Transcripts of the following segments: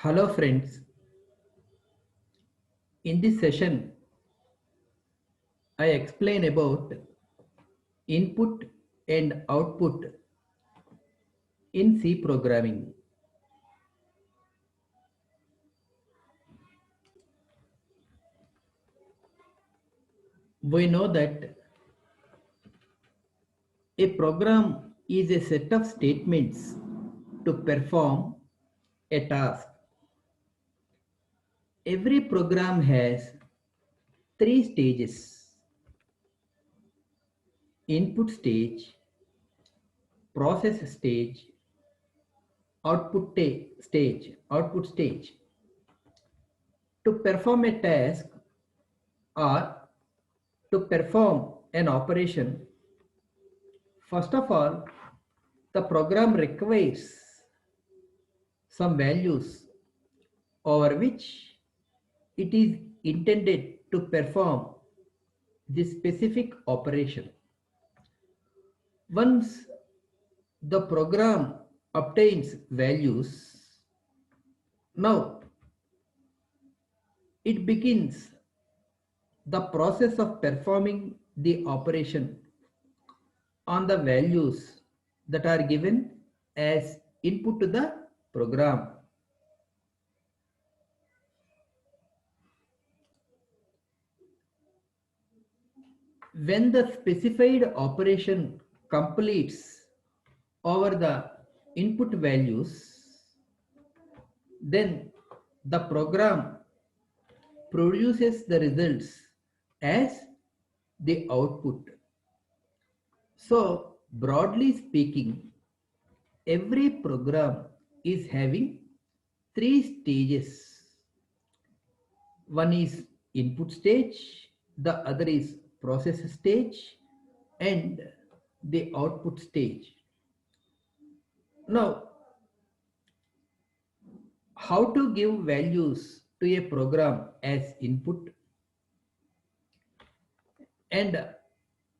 Hello friends, in this session I explain about input and output in C programming. We know that a program is a set of statements to perform a task. Every program has three stages: input stage, process stage, output stage. To perform a task or to perform an operation, first of all, the program requires some values over which it is intended to perform this specific operation. Once the program obtains values, now it begins the process of performing the operation on the values that are given as input to the program. When the specified operation completes over the input values, then the program produces the results as the output. So, broadly speaking, every program is having three stages. One is input stage, the other is process stage, and the output stage. Now, how to give values to a program as input and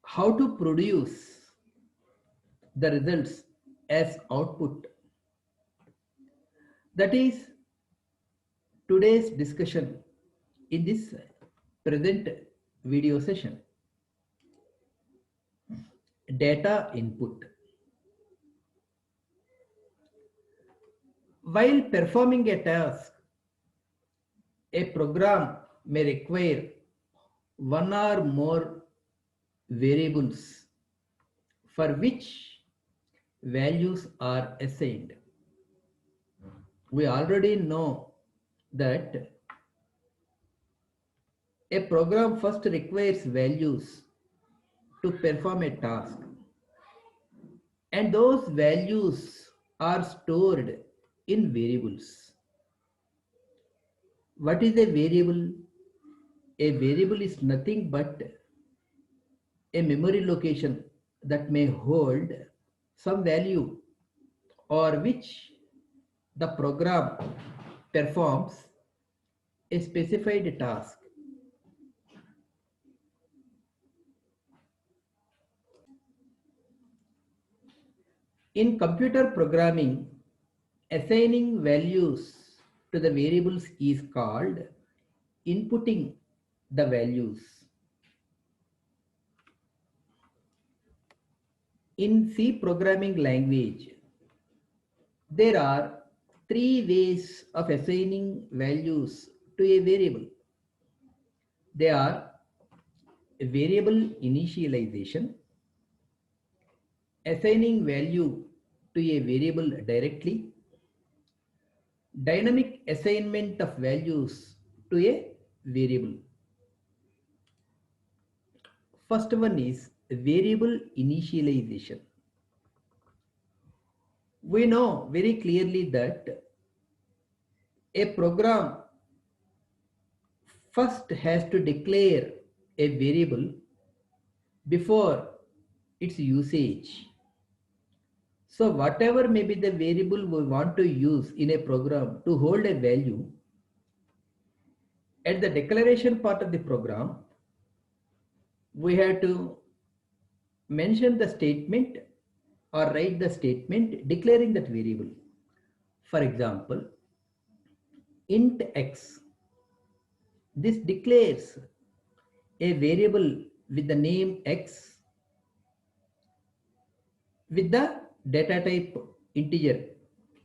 how to produce the results as output. That is today's discussion in this present video session. Data input. While performing a task, a program may require one or more variables for which values are assigned. We already know that a program first requires values to perform a task, and those values are stored in variables. What is a variable? A variable is nothing but a memory location that may hold some value or which the program performs a specified task. In computer programming, assigning values to the variables is called inputting the values. In C programming language, there are three ways of assigning values to a variable. They are variable initialization, assigning value to a variable directly, dynamic assignment of values to a variable. First one is variable initialization. We know very clearly that a program first has to declare a variable before its usage. So whatever may be the variable we want to use in a program to hold a value, at the declaration part of the program, we have to mention the statement or write the statement declaring that variable. For example, int x. This declares a variable with the name x with the data type integer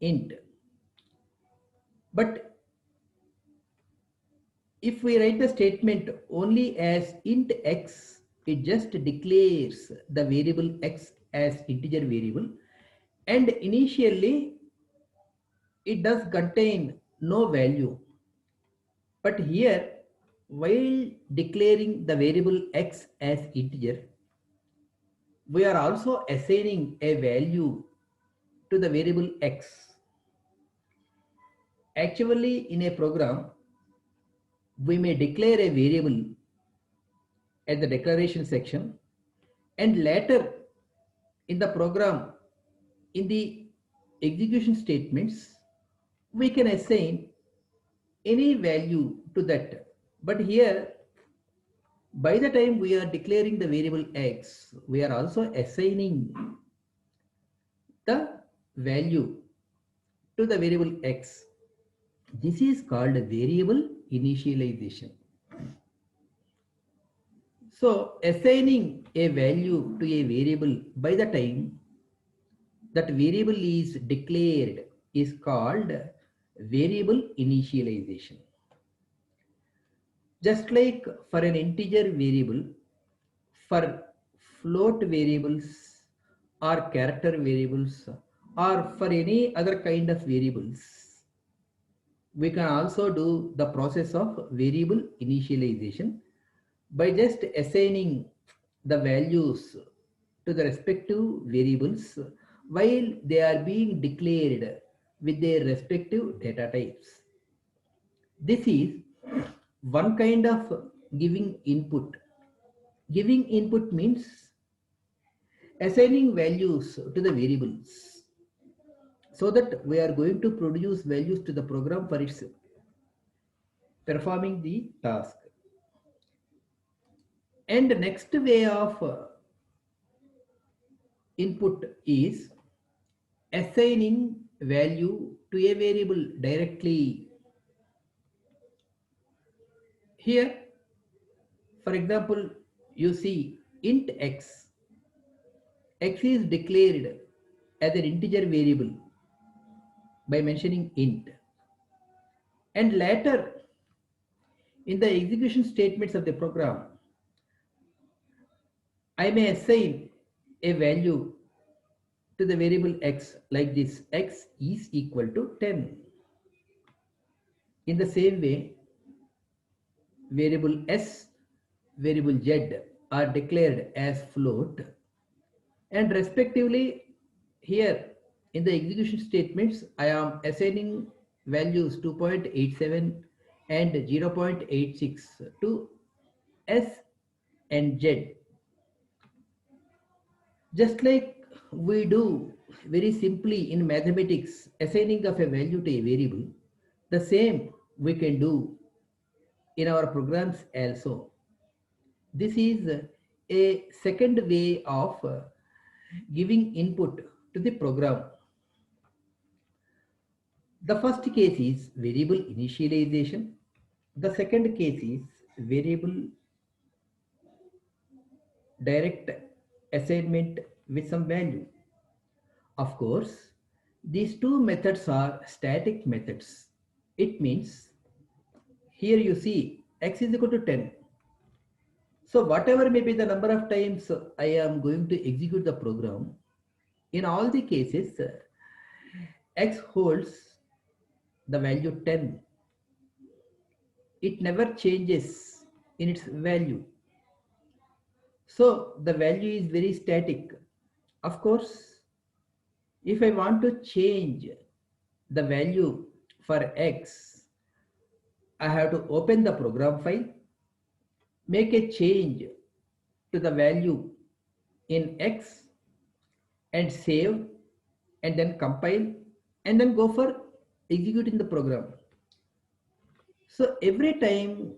int. But if we write the statement only as int x, it just declares the variable x as integer variable, and initially it does contain no value. But here, while declaring the variable x as integer, we are also assigning a value to the variable x. Actually, in a program, we may declare a variable at the declaration section, and later in the program, in the execution statements, we can assign any value to that. But here, by the time we are declaring the variable x, we are also assigning the value to the variable x. This is called variable initialization. So assigning a value to a variable by the time that variable is declared is called variable initialization. Just like for an integer variable, for float variables or character variables, or for any other kind of variables, we can also do the process of variable initialization by just assigning the values to the respective variables while they are being declared with their respective data types. This is one kind of giving input. Giving input means assigning values to the variables so that we are going to produce values to the program for its performing the task. And the next way of input is assigning value to a variable directly. Here, for example, you see int x. X is declared as an integer variable by mentioning int. And later, in the execution statements of the program, I may assign a value to the variable x like this: x is equal to 10. In the same way, variable s, variable z are declared as float, and respectively here in the execution statements I am assigning values 2.87 and 0.86 to s and z. Just like we do very simply in mathematics assigning of a value to a variable, the same we can do in our programs also. This is a second way of giving input to the program. The first case is variable initialization. The second case is variable direct assignment with some value. Of course, these two methods are static methods. It means here you see x is equal to 10. So whatever may be the number of times I am going to execute the program, in all the cases, x holds the value 10. It never changes in its value. So the value is very static. Of course, if I want to change the value for x, I have to open the program file, make a change to the value in x and save, and then compile and then go for executing the program. So every time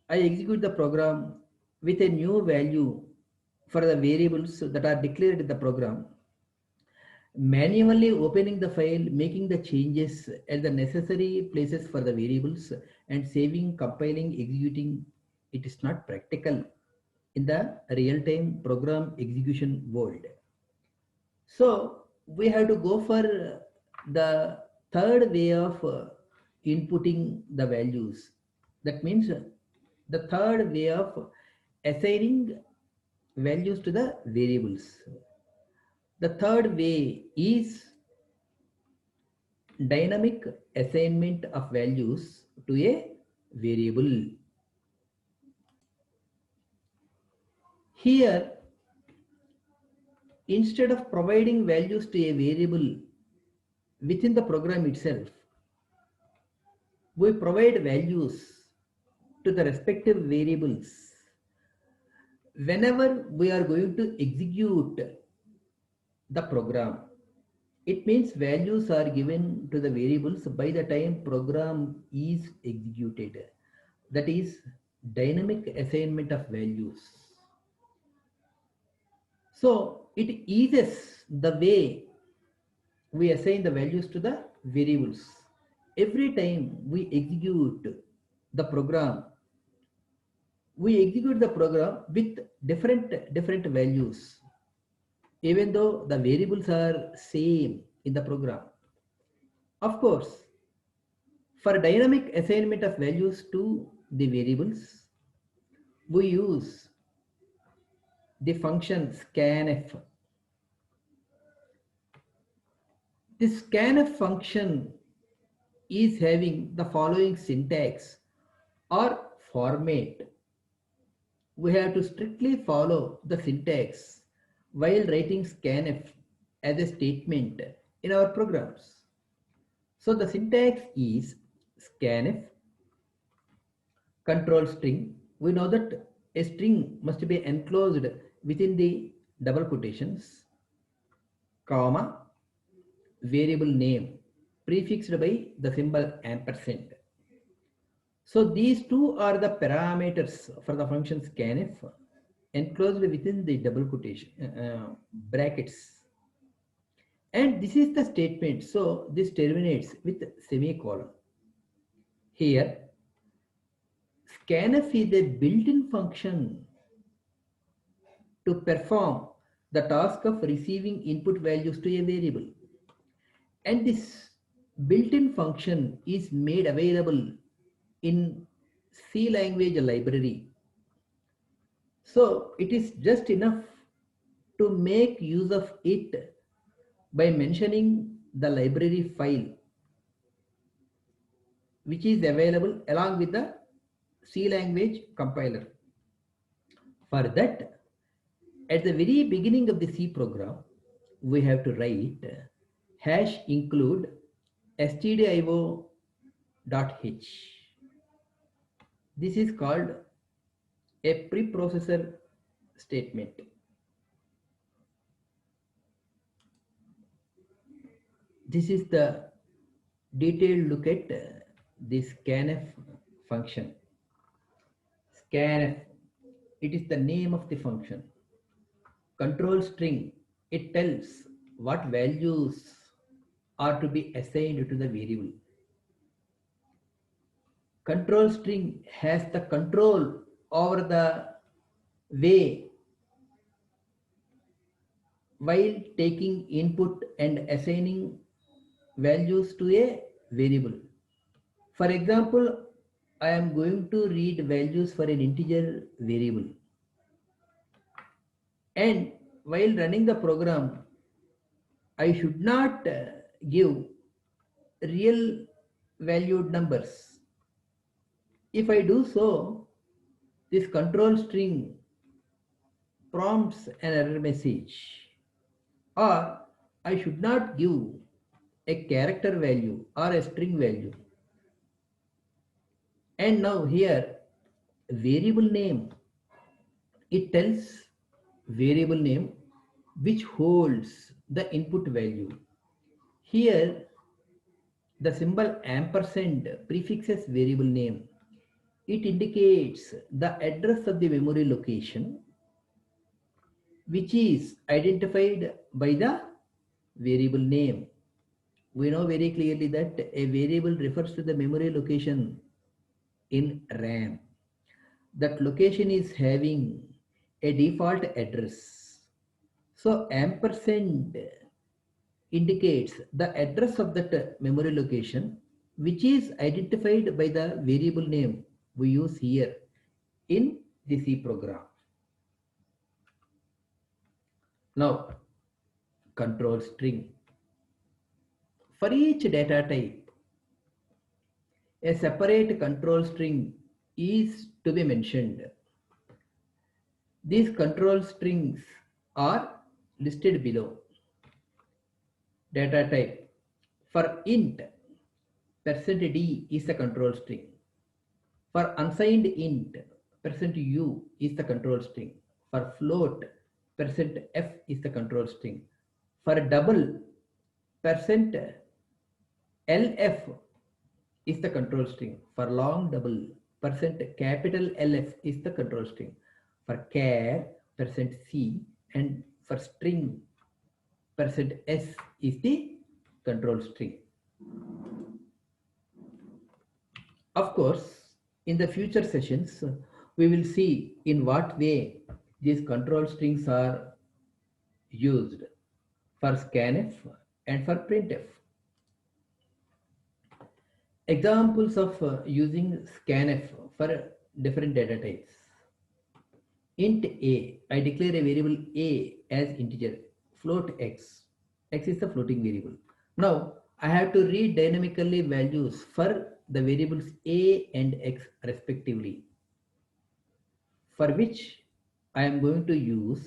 I execute the program with a new value for the variables that are declared in the program, manually opening the file, making the changes at the necessary places for the variables, and saving, compiling, executing. It is not practical in the real-time program execution world. So we have to go for the third way of inputting the values. That means the third way of assigning values to the variables. The third way is dynamic assignment of values to a variable. Here, instead of providing values to a variable within the program itself, we provide values to the respective variables whenever we are going to execute the program. It means values are given to the variables by the time program is executed. That is dynamic assignment of values. So it eases the way we assign the values to the variables. Every time we execute the program, we execute the program with different values, even though the variables are same in the program. Of course, for dynamic assignment of values to the variables, we use the function scanf. This scanf function is having the following syntax or format. We have to strictly follow the syntax while writing scanf as a statement in our programs. So the syntax is scanf control string. We know that a string must be enclosed within the double quotations, comma, variable name prefixed by the symbol ampersand. So these two are the parameters for the function scanf enclosed within the double quotation brackets. And this is the statement. So this terminates with semicolon. Here, scanf is a built-in function to perform the task of receiving input values to a variable. And this built-in function is made available in C language library. So it is just enough to make use of it by mentioning the library file which is available along with the C language compiler. For that, at the very beginning of the C program, we have to write hash include stdio.h. This is called a preprocessor statement. This is the detailed look at the scanf function. Scanf, it is the name of the function. Control string, it tells what values are to be assigned to the variable. Control string has the control over the way while taking input and assigning values to a variable. For example, I am going to read values for an integer variable. And while running the program, I should not give real valued numbers. If I do so, this control string prompts an error message. Or I should not give a character value or a string value. And now here, variable name, it tells variable name which holds the input value. Here, the symbol ampersand prefixes variable name. It indicates the address of the memory location which is identified by the variable name. We know very clearly that a variable refers to the memory location in RAM. That location is having a default address. So ampersand indicates the address of that memory location, which is identified by the variable name we use here in the C program. Now, control string. For each data type, a separate control string is to be mentioned. These control strings are listed below. Data type. For int, %d is the control string. For unsigned int, %u is the control string. For float, %f is the control string. For double, %lf is the control string. For long double, %LF is the control string. For char, %c, and for string, %s is the control string. Of course, in the future sessions, we will see in what way these control strings are used for scanf and for printf. Examples of using scanf for different data types. Int a, I declare a variable a as integer, float x. X is the floating variable. Now, I have to read dynamically values for the variables a and x respectively, for which I am going to use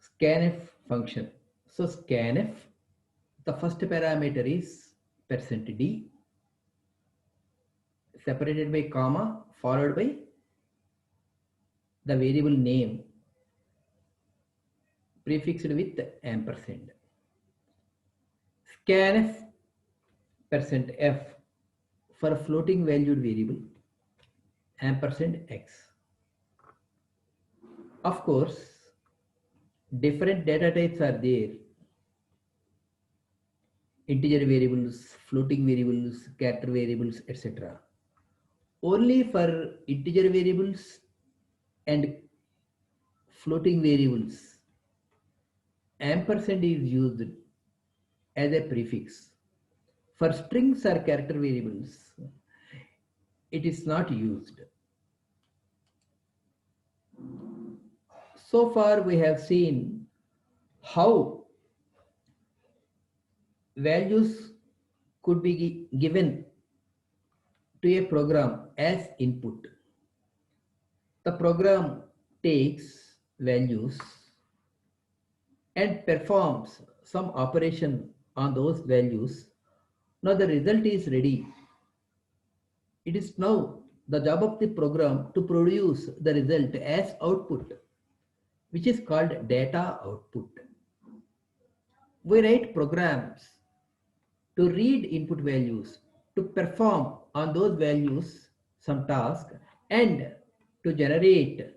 scanf function. So scanf, the first parameter is %d separated by comma followed by the variable name prefixed with ampersand. Scanf %f for floating valued variable %x. Of course, different data types are there: integer variables, floating variables, character variables, etc. Only for integer variables and floating variables, ampersand is used as a prefix. For strings or character variables, it is not used. So far we have seen how values could be given to a program as input. The program takes values and performs some operation on those values. Now the result is ready. It is now the job of the program to produce the result as output, which is called data output. We write programs to read input values, to perform on those values some task, and to generate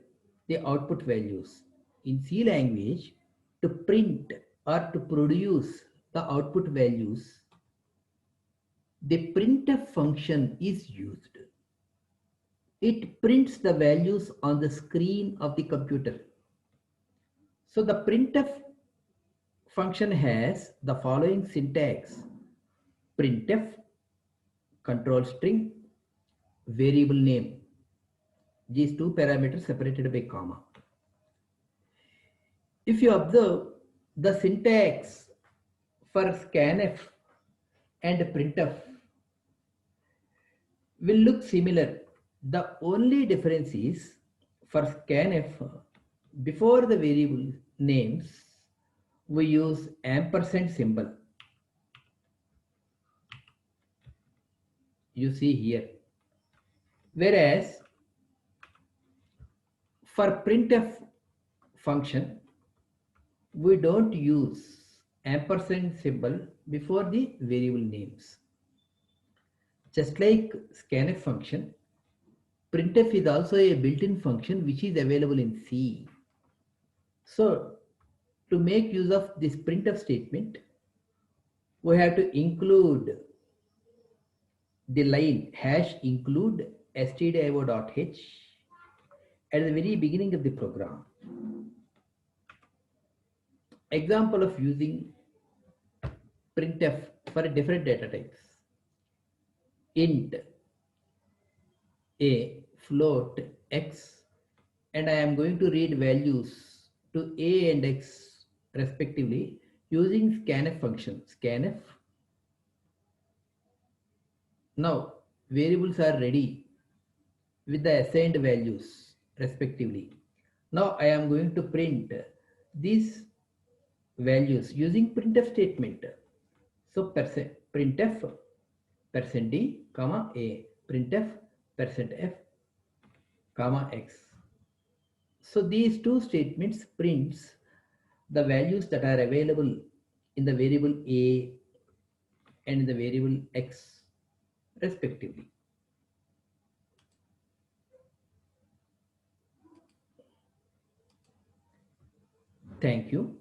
the output values. In C language, to print or to produce the output values, the printf function is used. It prints the values on the screen of the computer. So the printf function has the following syntax: printf, control string, variable name. These two parameters separated by comma. If you observe, the syntax for scanf and printf will look similar. The only difference is for scanf, before the variable names, we use ampersand symbol. You see here. Whereas for printf function, we don't use ampersand symbol before the variable names. Just like scanf function, printf is also a built-in function which is available in C. So To make use of this printf statement, we have to include the line hash include stdio.h at the very beginning of the program. Example of using printf for different data types. Int a, float x, and I am going to read values to a and x respectively using scanf function. Scanf. Now variables are ready with the assigned values respectively. Now I am going to print these values using printf statement. So printf %d comma a, printf %f comma x. So these two statements prints the values that are available in the variable a and in the variable x respectively. Thank you.